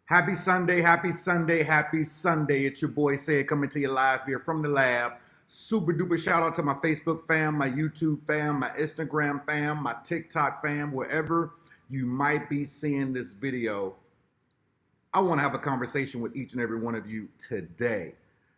Happy Sunday, happy Sunday, happy Sunday. It's your boy Say coming to you live here from the lab. Super duper shout out to my Facebook fam, my YouTube fam, my Instagram fam, my TikTok fam, wherever you might be seeing this video. I want to have a conversation with each and every one of you today.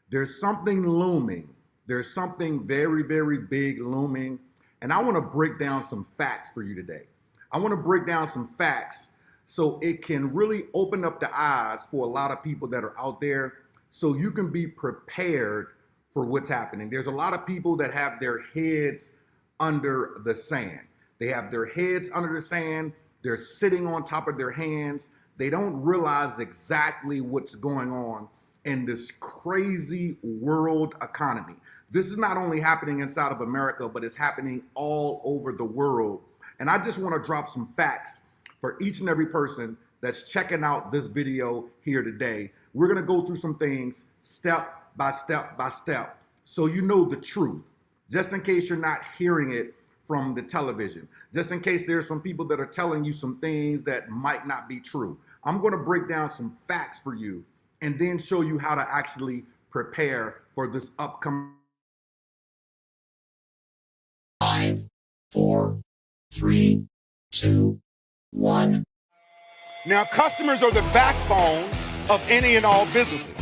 There's something looming. There's something very, very big looming. And I want to break down some facts for you today. I want to break down some facts so it can really open up the eyes for a lot of people that are out there so you can be prepared for what's happening. There's a lot of people that have their heads under the sand. They have their heads under the sand. They're sitting on top of their hands. They don't realize exactly what's going on in this crazy world economy. This is not only happening inside of America, but it's happening all over the world. And I just want to drop some facts for each and every person that's checking out this video here today. We're gonna go through some things step by step by step so you know the truth, just in case you're not hearing it from the television, just in case there's some people that are telling you some things that might not be true. I'm gonna break down some facts for you and then show you how to actually prepare for this upcoming 5, 4, 3, 2, 1. Now, customers are the backbone of any and all businesses.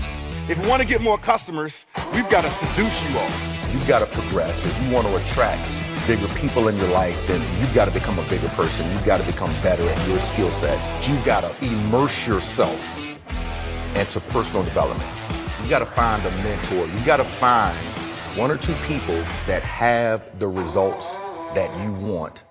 If you want to get more customers, we've got to seduce you all. You've got to progress. If you want to attract bigger people in your life, then you've got to become a bigger person. You've got to become better at your skill sets. You've got to immerse yourself into personal development. You've got to find a mentor. You've got to find one or two people that have the results that you want.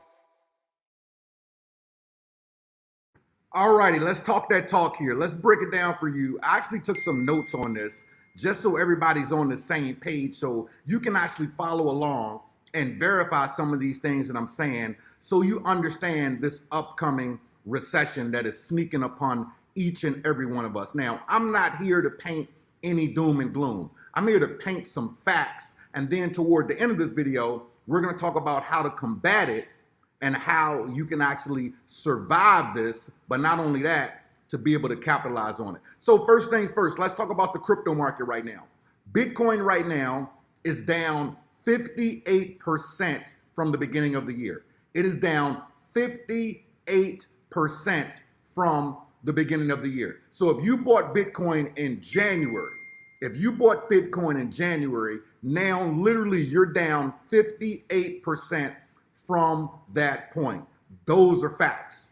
Alrighty, let's talk that talk here. Let's break it down for you. I actually took some notes on this just so everybody's on the same page so you can actually follow along and verify some of these things that I'm saying so you understand this upcoming recession that is sneaking upon each and every one of us. Now, I'm not here to paint any doom and gloom. I'm here to paint some facts, and then toward the end of this video, we're going to talk about how to combat it and how you can actually survive this, but not only that, to be able to capitalize on it. So first things first, let's talk about the crypto market right now. Bitcoin right now is down 58% from the beginning of the year. It is down 58% from the beginning of the year. So if you bought Bitcoin in January, now literally you're down 58% from that point. Those are facts.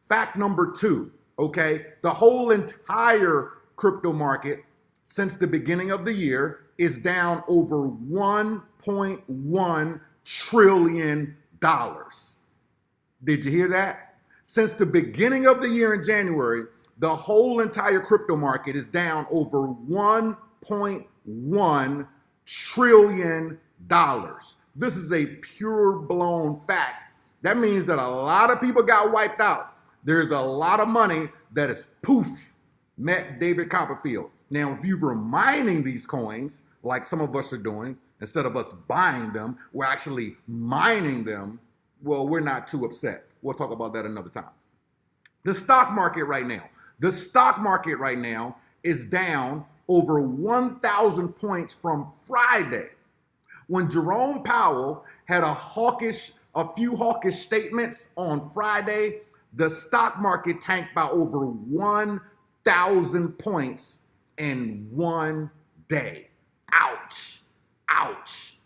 Fact number two, okay? The whole entire crypto market since the beginning of the year is down over $1.1 trillion. Did you hear that? Since the beginning of the year in January, the whole entire crypto market is down over $1.1 trillion. This is a pure blown fact. That means that a lot of people got wiped out. There's a lot of money that is poof, met David Copperfield. Now, if you were mining these coins, like some of us are doing, instead of us buying them, we're actually mining them. Well, we're not too upset. We'll talk about that another time. The stock market right now. The stock market right now is down over 1,000 points from Friday, when Jerome Powell had a few hawkish statements on Friday. The stock market tanked by over 1,000 points in one day. Ouch, ouch.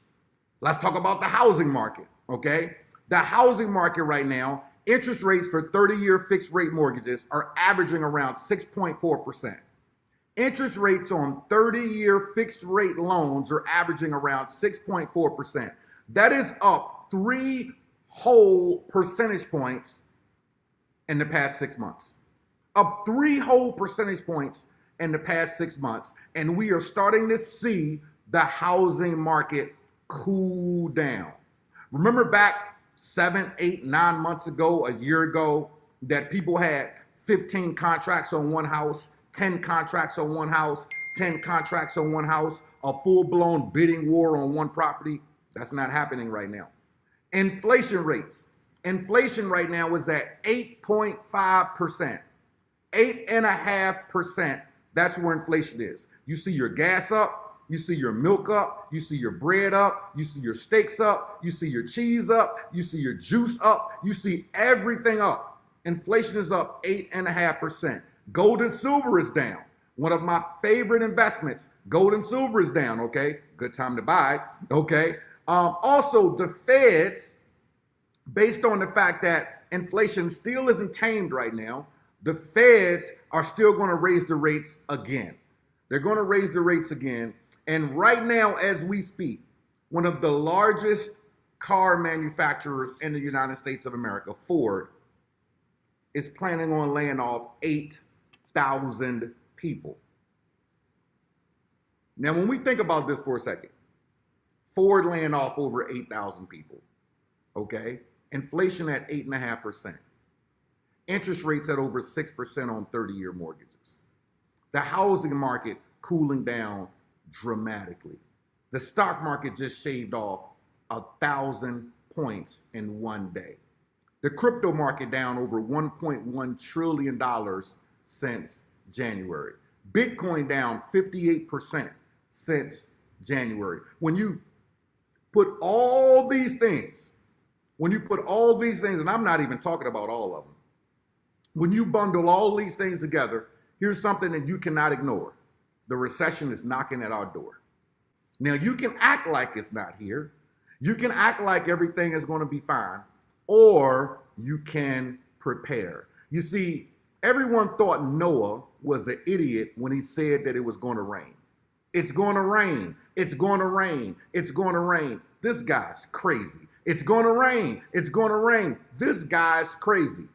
Let's talk about the housing market, okay? The housing market right now, interest rates for 30-year fixed rate mortgages are averaging around 6.4%. Interest rates on 30-year fixed rate loans are averaging around 6.4%. That is up 3 whole percentage points in the past 6 months. Up 3 whole percentage points in the past 6 months. And we are starting to see the housing market cool down. Remember back 7, 8, 9 months ago, a year ago, that people had 15 contracts on one house, 10 contracts on one house, 10 contracts on one house, a full-blown bidding war on one property? That's not happening right now. Inflation rates. Inflation right now is at 8.5%. 8.5%. That's where inflation is. You see your gas up, you see your milk up, you see your bread up, you see your steaks up, you see your cheese up, you see your juice up, you see everything up. Inflation is up 8.5%. Gold and silver is down. One of my favorite investments, gold and silver is down, okay? Good time to buy, okay? Also, the Feds, based on the fact that inflation still isn't tamed right now, the Feds are still going to raise the rates again. They're going to raise the rates again. And right now, as we speak, one of the largest car manufacturers in the United States of America, Ford, is planning on laying off 8,000 people. Now, when we think about this for a second, Ford laying off over 8,000 people, okay? Inflation at 8.5%. Interest rates at over 6% on 30-year mortgages. The housing market cooling down dramatically. The stock market just shaved off 1,000 points in one day. The crypto market down over $1.1 trillion since January. Bitcoin down 58% since January. When you put all these things, and I'm not even talking about all of them, when you bundle all these things together, here's something that you cannot ignore. The recession is knocking at our door. Now, you can act like it's not here. You can act like everything is going to be fine, or you can prepare. You see, everyone thought Noah was an idiot when he said that it was going to rain. It's going to rain. It's going to rain. It's going to rain. This guy's crazy. It's going to rain. It's going to rain. This guy's crazy.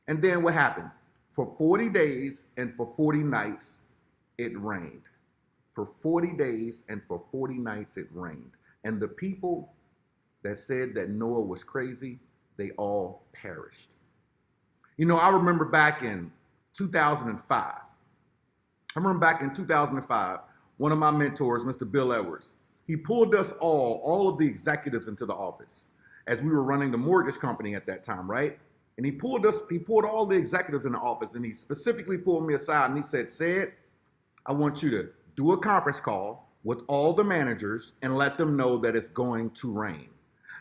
And then what happened? For 40 days and for 40 nights, it rained. For 40 days and for 40 nights, it rained. And the people that said that Noah was crazy, they all perished. You know, I remember back in 2005, one of my mentors, Mr. Bill Edwards, he pulled us all of the executives into the office as we were running the mortgage company at that time, right? And he pulled all the executives in the office, and he specifically pulled me aside and he said, "Sid, I want you to do a conference call with all the managers and let them know that it's going to rain.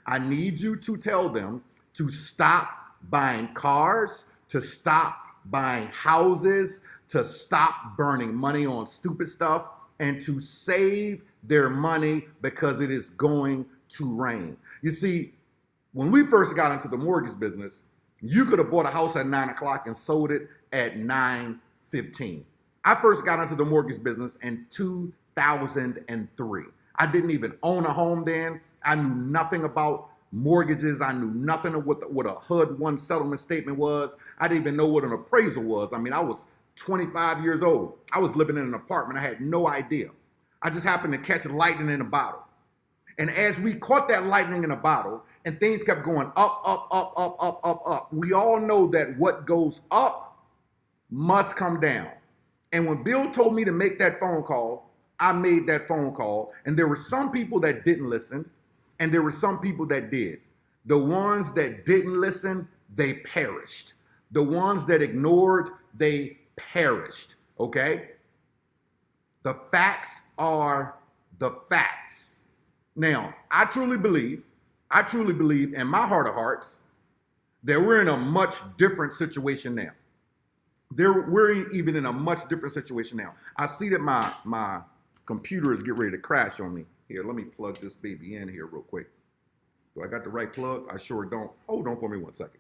I need you to tell them to stop buying cars, to stop buying houses, to stop burning money on stupid stuff, and to save their money because it is going to rain." You see, when we first got into the mortgage business, you could have bought a house at 9 o'clock and sold it at 9:15. I first got into the mortgage business in 2003. I didn't even own a home then. I knew nothing about mortgages. I knew nothing of what a HUD-1 settlement statement was. I didn't even know what an appraisal was. I mean, I was 25 years old. I was living in an apartment. I had no idea. I just happened to catch lightning in a bottle. And as we caught that lightning in a bottle and things kept going up, we all know that what goes up must come down. And when Bill told me to make that phone call, I made that phone call. And there were some people that didn't listen, and there were some people that did. The ones that didn't listen, they perished. The ones that ignored, they perished, okay? The facts are the facts. Now, I truly believe in my heart of hearts that we're in a much different situation now. We're even in a much different situation now. I see that my computer is getting ready to crash on me. Here, let me plug this baby in here real quick. Do I got the right plug? I sure don't. Hold on for me 1 second.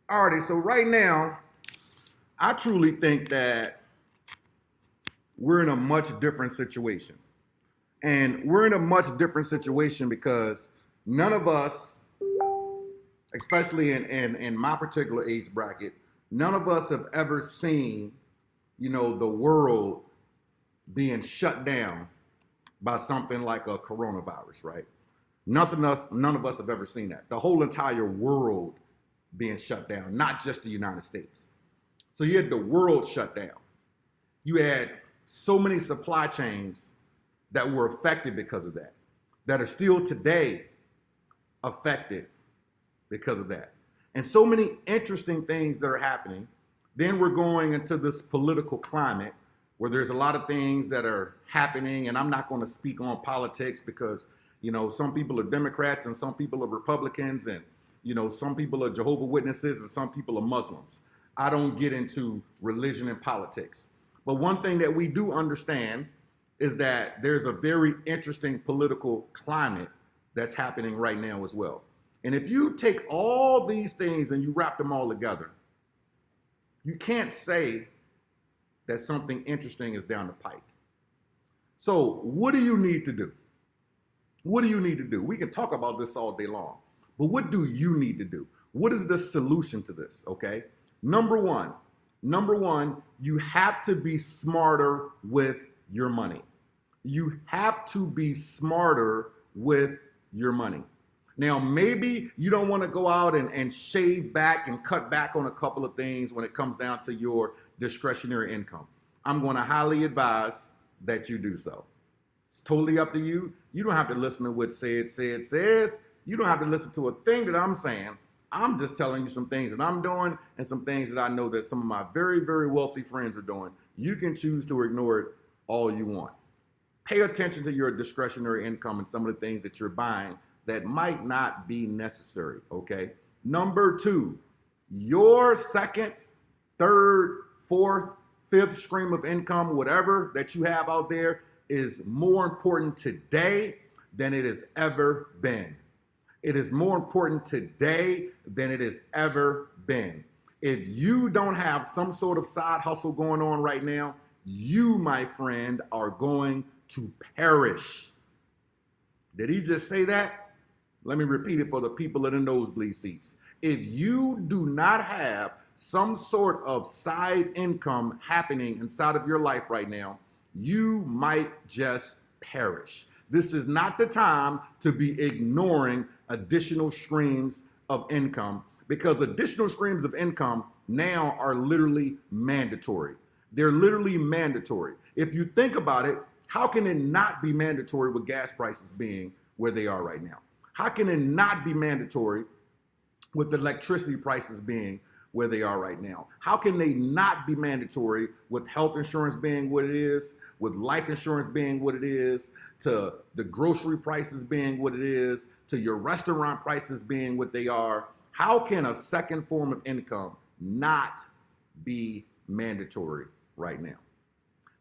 Alrighty, so right now, I truly think that we're in a much different situation. And we're in a much different situation because none of us, especially in my particular age bracket, none of us have ever seen, the world being shut down by something like a coronavirus, right? None of us have ever seen that. The whole entire world being shut down, not just the United States. So you had the world shut down. You had so many supply chains that were affected because of that are still today affected because of that. And so many interesting things that are happening. Then we're going into this political climate where there's a lot of things that are happening, and I'm not going to speak on politics because, some people are Democrats and some people are Republicans, and, some people are Jehovah's Witnesses and some people are Muslims. I don't get into religion and politics. But one thing that we do understand is that there's a very interesting political climate that's happening right now as well. And if you take all these things and you wrap them all together, you can't say that something interesting is down the pike. So what do you need to do? What do you need to do? We can talk about this all day long, but what do you need to do? What is the solution to this, okay? Number one, you have to be smarter with your money. You have to be smarter with your money. Now, maybe you don't want to go out and shave back and cut back on a couple of things when it comes down to your discretionary income. I'm going to highly advise that you do so. It's totally up to you. You don't have to listen to what says. You don't have to listen to a thing that I'm saying. I'm just telling you some things that I'm doing and some things that I know that some of my very, very wealthy friends are doing. You can choose to ignore it all you want. Pay attention to your discretionary income and some of the things that you're buying that might not be necessary, okay? Number two, your second, third, fourth, fifth stream of income, whatever that you have out there, is more important today than it has ever been. It is more important today than it has ever been. If you don't have some sort of side hustle going on right now, you, my friend, are going to perish. Did he just say that? Let me repeat it for the people in the nosebleed seats. If you do not have some sort of side income happening inside of your life right now, you might just perish. This is not the time to be ignoring additional streams of income, because additional streams of income now are literally mandatory. They're literally mandatory. If you think about it, how can it not be mandatory with gas prices being where they are right now? How can it not be mandatory with electricity prices being where they are right now? How can they not be mandatory with health insurance being what it is, with life insurance being what it is, to the grocery prices being what it is, to your restaurant prices being what they are? How can a second form of income not be mandatory right now?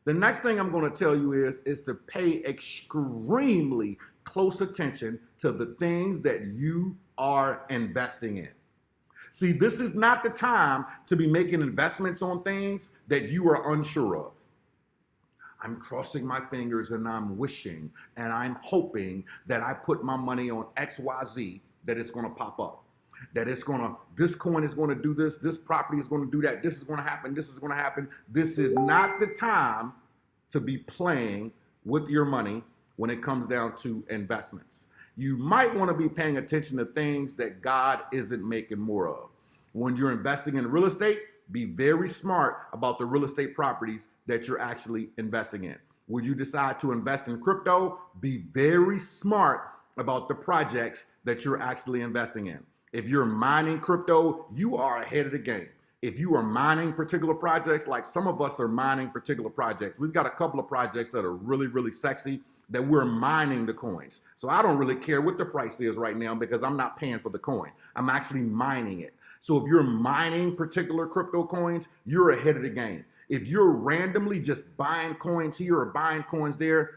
The next thing I'm going to tell you is to pay extremely close attention to the things that you are investing in. See, this is not the time to be making investments on things that you are unsure of. I'm crossing my fingers and I'm wishing and I'm hoping that I put my money on XYZ, that it's going to pop up. That this coin is going to do this, this property is going to do that, this is going to happen, this is going to happen. This is not the time to be playing with your money when it comes down to investments. You might want to be paying attention to things that God isn't making more of. When you're investing in real estate, be very smart about the real estate properties that you're actually investing in. When you decide to invest in crypto, be very smart about the projects that you're actually investing in. If you're mining crypto, you are ahead of the game. If you are mining particular projects, like some of us are mining particular projects, we've got a couple of projects that are really, really sexy that we're mining the coins. So I don't really care what the price is right now because I'm not paying for the coin. I'm actually mining it. So if you're mining particular crypto coins, you're ahead of the game. If you're randomly just buying coins here or buying coins there,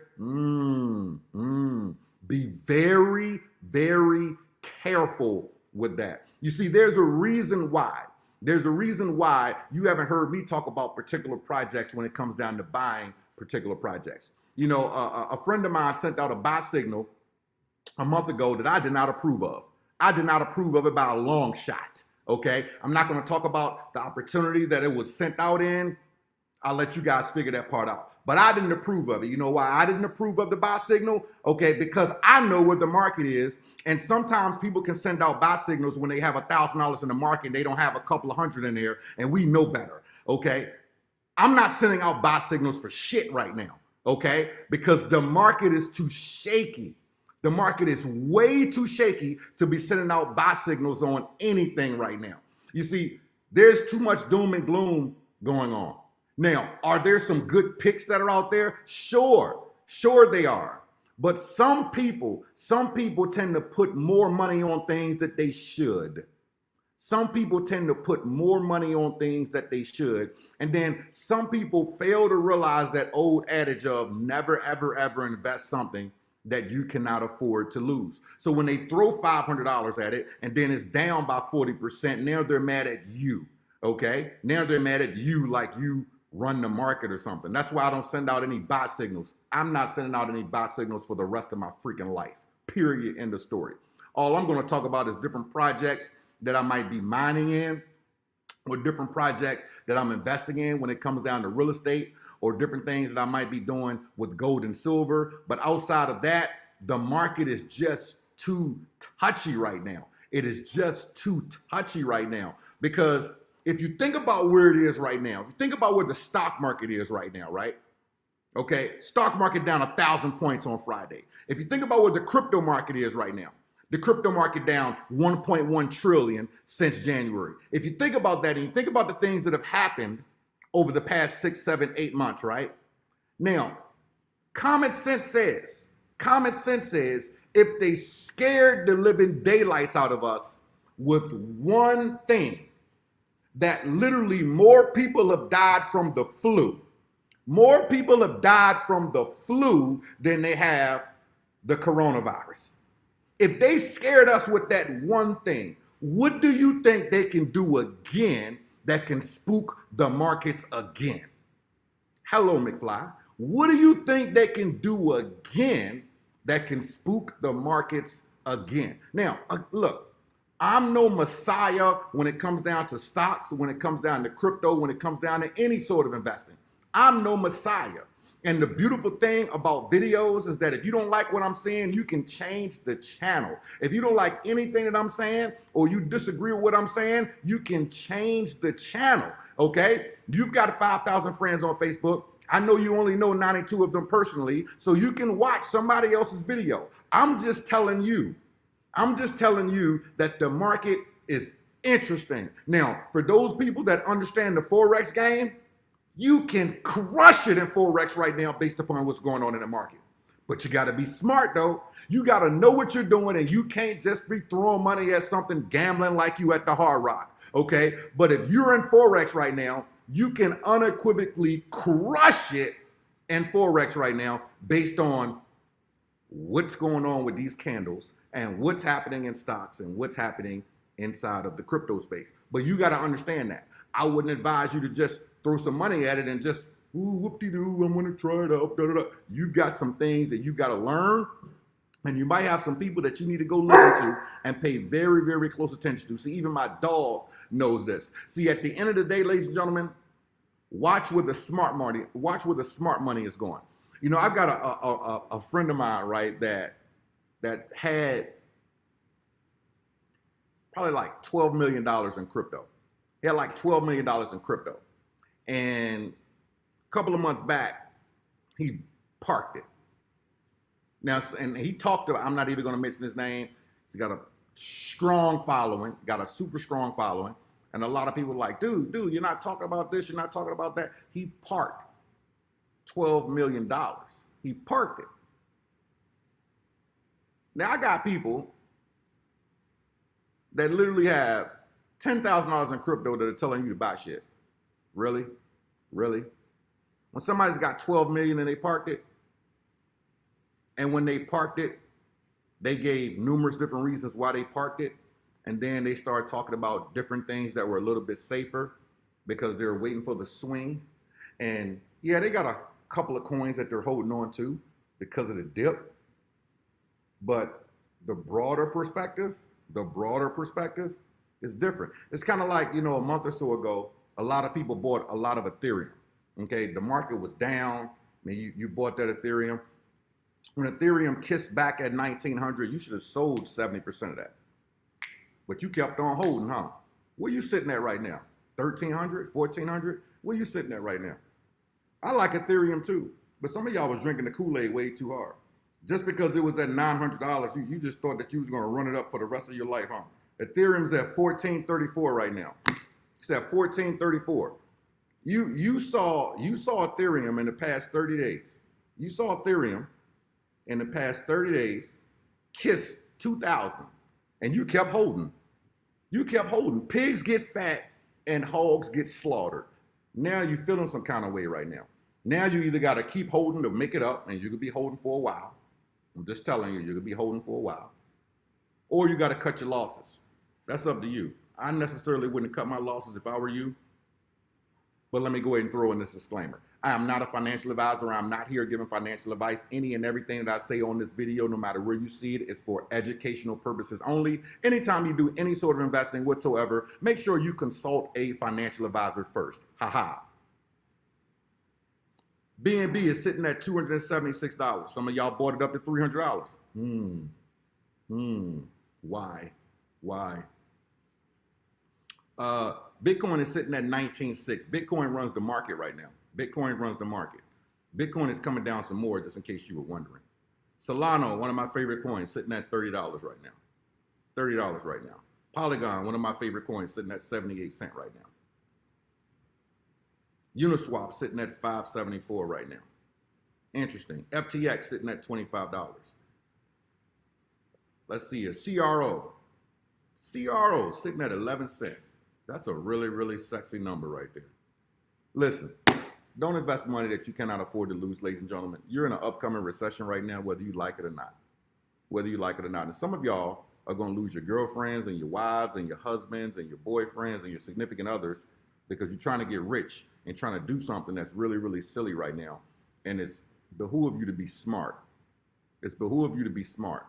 be very, very careful with that. You see, there's a reason why. There's a reason why you haven't heard me talk about particular projects when it comes down to buying particular projects. You know, a friend of mine sent out a buy signal a month ago that I did not approve of. I did not approve of it by a long shot, okay? I'm not going to talk about the opportunity that it was sent out in. I'll let you guys figure that part out. But I didn't approve of it. You know why I didn't approve of the buy signal? Okay, because I know where the market is. And sometimes people can send out buy signals when they have $1,000 in the market and they don't have a couple of hundred in there, and we know better. Okay. I'm not sending out buy signals for shit right now. Okay, because the market is too shaky. The market is way too shaky to be sending out buy signals on anything right now. You see, there's too much doom and gloom going on. Now, are there some good picks that are out there? Sure they are. But some people tend to put more money on things that they should. Some people tend to put more money on things that they should. And then some people fail to realize that old adage of never, ever, ever invest something that you cannot afford to lose. So when they throw $500 at it and then it's down by 40%, now they're mad at you, okay? Now they're mad at you like you run the market or something. That's why I don't send out any buy signals. I'm not sending out any buy signals for the rest of my freaking life, period, end of story. All I'm gonna talk about is different projects that I might be mining in, or different projects that I'm investing in when it comes down to real estate, or different things that I might be doing with gold and silver. But outside of that, the market is just too touchy right now. It is just too touchy right now. Because if you think about where it is right now, if you think about where the stock market is right now, right? Okay, stock market down 1,000 points on Friday. If you think about where the crypto market is right now, the crypto market down 1.1 trillion since January. If you think about that and you think about the things that have happened over the past 6, 7, 8 months, right? Now, common sense says, if they scared the living daylights out of us with one thing, that literally more people have died from the flu. More people have died from the flu than they have the coronavirus. If they scared us with that one thing, what do you think they can do again that can spook the markets again? Hello, McFly. What do you think they can do again that can spook the markets again? Now, look, I'm no messiah when it comes down to stocks, when it comes down to crypto, when it comes down to any sort of investing. I'm no messiah. And the beautiful thing about videos is that if you don't like what I'm saying, you can change the channel. If you don't like anything that I'm saying, or you disagree with what I'm saying, you can change the channel, okay? You've got 5,000 friends on Facebook. I know you only know 92 of them personally, so you can watch somebody else's video. I'm just telling you that the market is interesting. Now, for those people that understand the Forex game, you can crush it in Forex right now based upon what's going on in the market. But you got to be smart, though. You got to know what you're doing, and you can't just be throwing money at something, gambling like you at the Hard Rock, okay? But if you're in Forex right now, you can unequivocally crush it in Forex right now based on what's going on with these candles and what's happening in stocks and what's happening inside of the crypto space. But you got to understand that. I wouldn't advise you to just throw some money at it and just, ooh, whoop-de-doo, I'm gonna try it out, da-da-da. You've got some things that you gotta learn, and you might have some people that you need to go listen to and pay very, very close attention to. See, even my dog knows this. See, at the end of the day, ladies and gentlemen, watch where the smart money is going. You know, I've got a friend of mine, right, that had probably like $12 million in crypto. He had like $12 million in crypto. And a couple of months back, he parked it. Now, and he talked about, I'm not even going to mention his name. He's got a strong following, got a super strong following. And a lot of people are like, dude, you're not talking about this, you're not talking about that. He parked $12 million. He parked it. Now, I got people that literally have $10,000 in crypto that are telling you to buy shit. Really? Really? When somebody's got 12 million and they parked it, and when they parked it, they gave numerous different reasons why they parked it, and then they started talking about different things that were a little bit safer because they're waiting for the swing. And yeah, they got a couple of coins that they're holding on to because of the dip. But the broader perspective is different. It's kind of like, you know, a month or so ago, a lot of people bought a lot of Ethereum. Okay, the market was down. I mean, you bought that Ethereum. When Ethereum kissed back at 1900, you should have sold 70% of that. But you kept on holding, huh? Where you sitting at right now? 1300, 1400? Where you sitting at right now? I like Ethereum too, but some of y'all was drinking the Kool-Aid way too hard. Just because it was at $900, you just thought that you was gonna run it up for the rest of your life, huh? Ethereum's at 1434 right now. It's at 1434. You saw Ethereum in the past 30 days. You saw Ethereum in the past 30 days kiss 2,000, and you kept holding. You kept holding. Pigs get fat and hogs get slaughtered. Now you're feeling some kind of way right now. Now you either got to keep holding to make it up, and you could be holding for a while. I'm just telling you, you could be holding for a while. Or you got to cut your losses. That's up to you. I necessarily wouldn't cut my losses if I were you. But let me go ahead and throw in this disclaimer. I am not a financial advisor. I'm not here giving financial advice. Any and everything that I say on this video, no matter where you see it, is for educational purposes only. Anytime you do any sort of investing whatsoever, make sure you consult a financial advisor first. Ha. BNB is sitting at $276. Some of y'all bought it up to $300. Why? Bitcoin is sitting at 19.6. Bitcoin runs the market right now. Bitcoin runs the market. Bitcoin is coming down some more, just in case you were wondering. Solana, one of my favorite coins, sitting at $30 right now. $30 right now. Polygon, one of my favorite coins, sitting at 78 cents right now. Uniswap sitting at $5.74 right now. Interesting. FTX sitting at $25. Let's see here. CRO sitting at 11 cents. That's a really, really sexy number right there. Listen, don't invest money that you cannot afford to lose, ladies and gentlemen. You're in an upcoming recession right now, whether you like it or not. Whether you like it or not. And some of y'all are going to lose your girlfriends and your wives and your husbands and your boyfriends and your significant others because you're trying to get rich and trying to do something that's really, really silly right now. And it's behoove you to be smart. It's behoove you to be smart.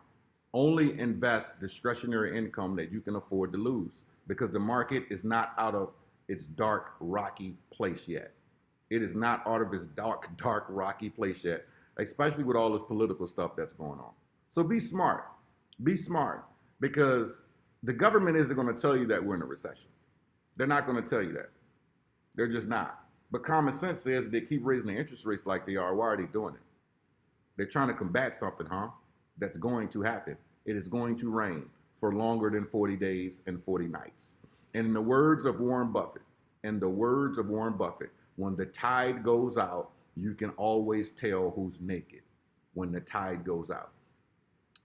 Only invest discretionary income that you can afford to lose, because the market is not out of its dark, rocky place yet. It is not out of its dark, rocky place yet, especially with all this political stuff that's going on. So be smart. Be smart, because the government isn't going to tell you that we're in a recession. They're not going to tell you that. They're just not. But common sense says they keep raising the interest rates like they are. Why are they doing it? They're trying to combat something, that's going to happen. It is going to rain for longer than 40 days and 40 nights. And in the words of Warren Buffett, when the tide goes out, you can always tell who's naked when the tide goes out.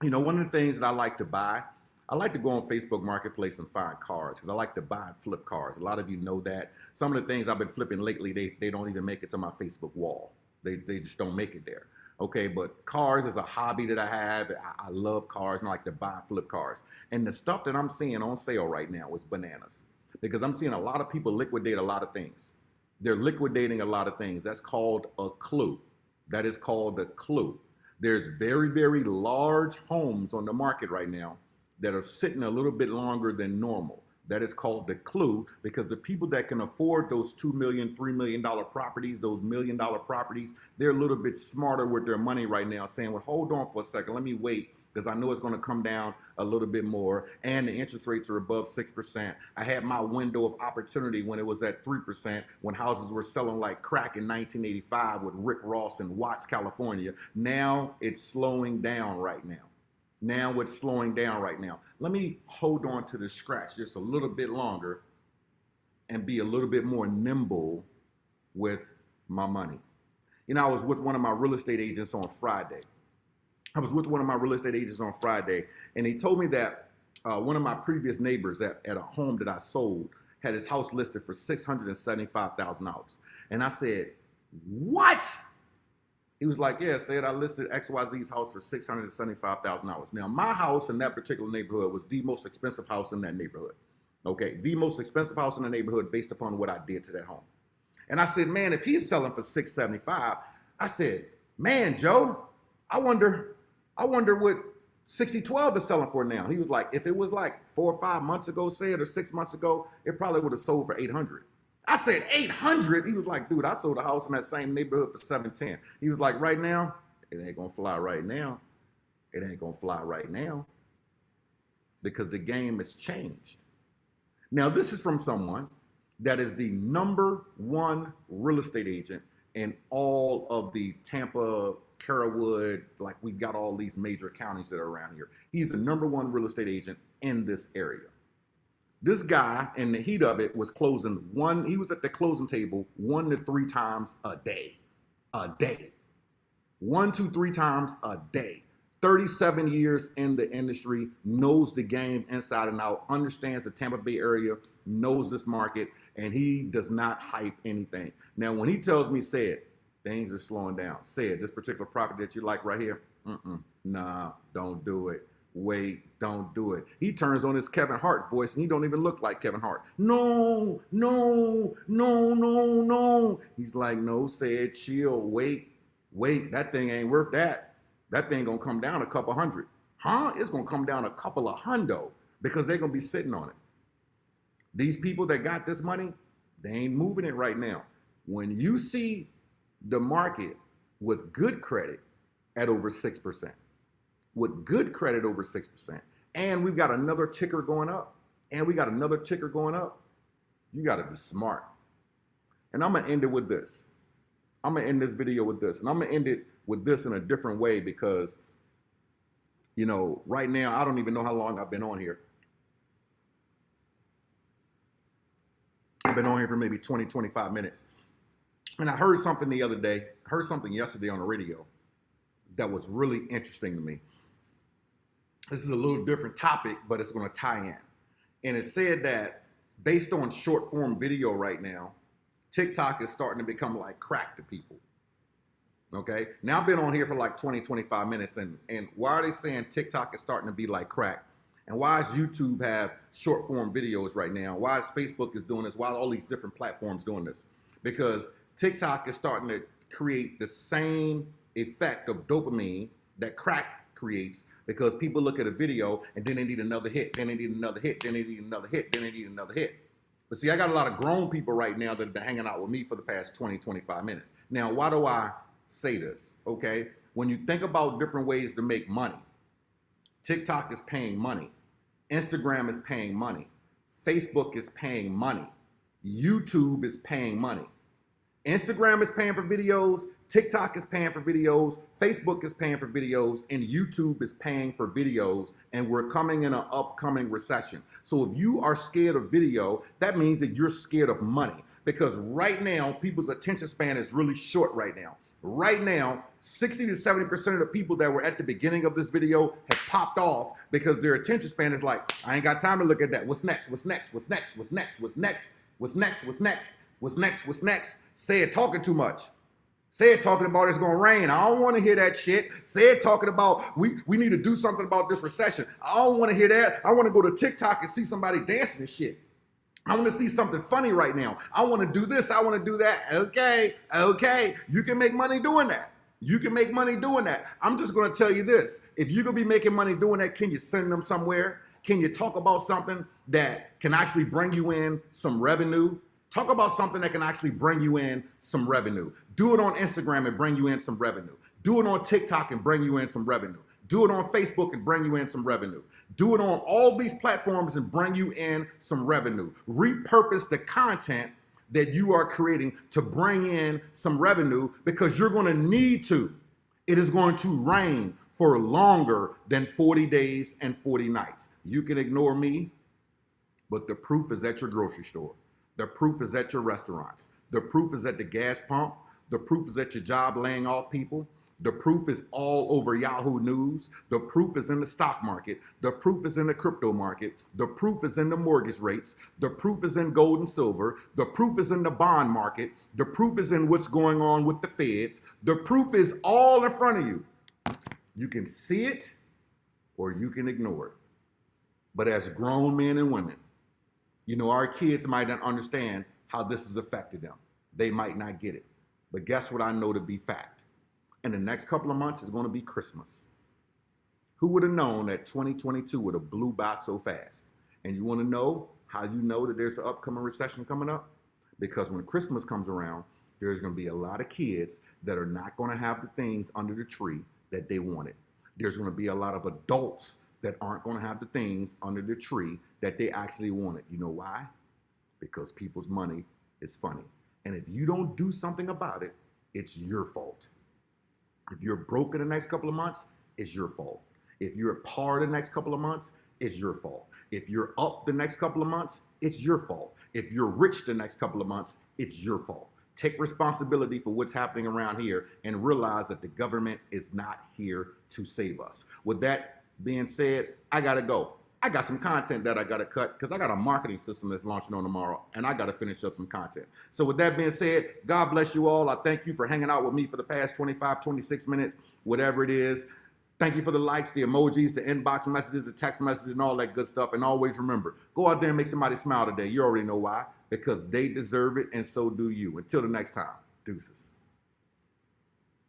You know, one of the things that I like to buy, I like to go on Facebook Marketplace and find cars, because I like to buy and flip cars. A lot of you know that. Some of the things I've been flipping lately, they don't even make it to my Facebook wall. They just don't make it there. Okay, but cars is a hobby that I have. I love cars, and I like to buy and flip cars. And the stuff that I'm seeing on sale right now is bananas, because I'm seeing a lot of people liquidate a lot of things. They're liquidating a lot of things. That's called a clue. That is called a clue. There's very, very large homes on the market right now that are sitting a little bit longer than normal. That is called the clue, because the people that can afford those $2 million, $3 million properties, those $1 million properties, they're a little bit smarter with their money right now, saying, well, hold on for a second, let me wait, because I know it's going to come down a little bit more, and the interest rates are above 6%. I had my window of opportunity when it was at 3%, when houses were selling like crack in 1985 with Rick Ross in Watts, California. Now it's slowing down right now. Let me hold on to the scratch just a little bit longer and be a little bit more nimble with my money. You know, I was with one of my real estate agents on Friday. And he told me that one of my previous neighbors at a home that I sold had his house listed for $675,000. And I said, what? He was like, yeah, said I listed XYZ's house for $675,000. Now, my house in that particular neighborhood was the most expensive house in that neighborhood. Okay, the most expensive house in the neighborhood based upon what I did to that home. And I said, man, if he's selling for $675,000, I said, man, Joe, I wonder what 6012 is selling for now. He was like, if it was like 4 or 5 months ago, said, or 6 months ago, it probably would have sold for $800,000. I said 800. He was like, dude, I sold a house in that same neighborhood for 710. He was like, right now, it ain't gonna fly right now. It ain't gonna fly right now because the game has changed. Now, this is from someone that is the #1 real estate agent in all of the Tampa, Carrollwood, like we've got all these major counties that are around here. He's the #1 real estate agent in this area. This guy, in the heat of it, was he was at the closing table 1 to 3 times a day. A day. 1 to 3 times a day. 37 years in the industry, knows the game inside and out, understands the Tampa Bay area, knows this market, and he does not hype anything. Now, when he tells me, said, things are slowing down. Said, this particular property that you like right here, nah, don't do it. Wait, don't do it. He turns on his Kevin Hart voice and he don't even look like Kevin Hart. No, no, no, no, no. He's like, no, said, chill, wait, that thing ain't worth that. That thing gonna come down a couple hundred. Huh? It's gonna come down a couple of hundo because they're gonna be sitting on it. These people that got this money, they ain't moving it right now. When you see the market with good credit at over 6%, with good credit over 6%, and we've got another ticker going up, you gotta be smart. And I'm gonna end it with this. I'm gonna end this video with this, and I'm gonna end it with this in a different way because, you know, right now, I don't even know how long I've been on here. I've been on here for maybe 20, 25 minutes. And I heard something the other day, yesterday on the radio that was really interesting to me. This is a little different topic, but it's gonna tie in. And it said that based on short form video right now, TikTok is starting to become like crack to people. Okay, now I've been on here for like 20, 25 minutes, and why are they saying TikTok is starting to be like crack? And why does YouTube have short form videos right now? Why is Facebook is doing this? Why are all these different platforms doing this? Because TikTok is starting to create the same effect of dopamine that crack creates, because people look at a video and then they need another hit, then they need another hit, then they need another hit, then they need another hit. But see, I got a lot of grown people right now that have been hanging out with me for the past 20, 25 minutes. Now, why do I say this? Okay, when you think about different ways to make money, TikTok is paying money, Instagram is paying money, Facebook is paying money, YouTube is paying money. Instagram is paying for videos, TikTok is paying for videos, Facebook is paying for videos, and YouTube is paying for videos, and we're coming in an upcoming recession. So if you are scared of video, that means that you're scared of money, because right now, people's attention span is really short right now. Right now, 60 to 70% of the people that were at the beginning of this video have popped off because their attention span is like, I ain't got time to look at that. What's next? What's next? What's next? What's next? What's next? What's next? What's next? What's next? What's next? Say it talking too much. Say it talking about it's gonna rain. I don't want to hear that shit. Say it talking about we need to do something about this recession. I don't want to hear that. I want to go to TikTok and see somebody dancing and shit. I want to see something funny right now. I want to do this. I want to do that. Okay. You can make money doing that. You can make money doing that. I'm just going to tell you this. If you're going to be making money doing that, can you send them somewhere? Can you talk about something that can actually bring you in some revenue? Talk about something that can actually bring you in some revenue. Do it on Instagram and bring you in some revenue. Do it on TikTok and bring you in some revenue. Do it on Facebook and bring you in some revenue. Do it on all these platforms and bring you in some revenue. Repurpose the content that you are creating to bring in some revenue, because you're going to need to. It is going to rain for longer than 40 days and 40 nights. You can ignore me, but the proof is at your grocery store. The proof is at your restaurants. The proof is at the gas pump. The proof is at your job laying off people. The proof is all over Yahoo News. The proof is in the stock market. The proof is in the crypto market. The proof is in the mortgage rates. The proof is in gold and silver. The proof is in the bond market. The proof is in what's going on with the feds. The proof is all in front of you. You can see it or you can ignore it. But as grown men and women, you know, our kids might not understand how this has affected them. They might not get it. But guess what I know to be fact? In the next couple of months is going to be Christmas. Who would have known that 2022 would have blew by so fast? And you want to know how you know that there's an upcoming recession coming up? Because when Christmas comes around, there's going to be a lot of kids that are not going to have the things under the tree that they wanted. There's going to be a lot of adults that aren't going to have the things under the tree that they actually wanted. You know why? Because people's money is funny. And if you don't do something about it, it's your fault. If you're broke in the next couple of months, it's your fault. If you're at par the next couple of months, it's your fault. If you're up the next couple of months, it's your fault. If you're rich the next couple of months, it's your fault. Take responsibility for what's happening around here and realize that the government is not here to save us. With that being said, I gotta go. I got some content that I gotta cut because I got a marketing system that's launching on tomorrow and I gotta finish up some content. So with that being said, God bless you all. I thank you for hanging out with me for the past 25, 26 minutes, whatever it is. Thank you for the likes, the emojis, the inbox messages, the text messages, and all that good stuff. And always remember, go out there and make somebody smile today. You already know why. Because they deserve it, and so do you. Until the next time, deuces.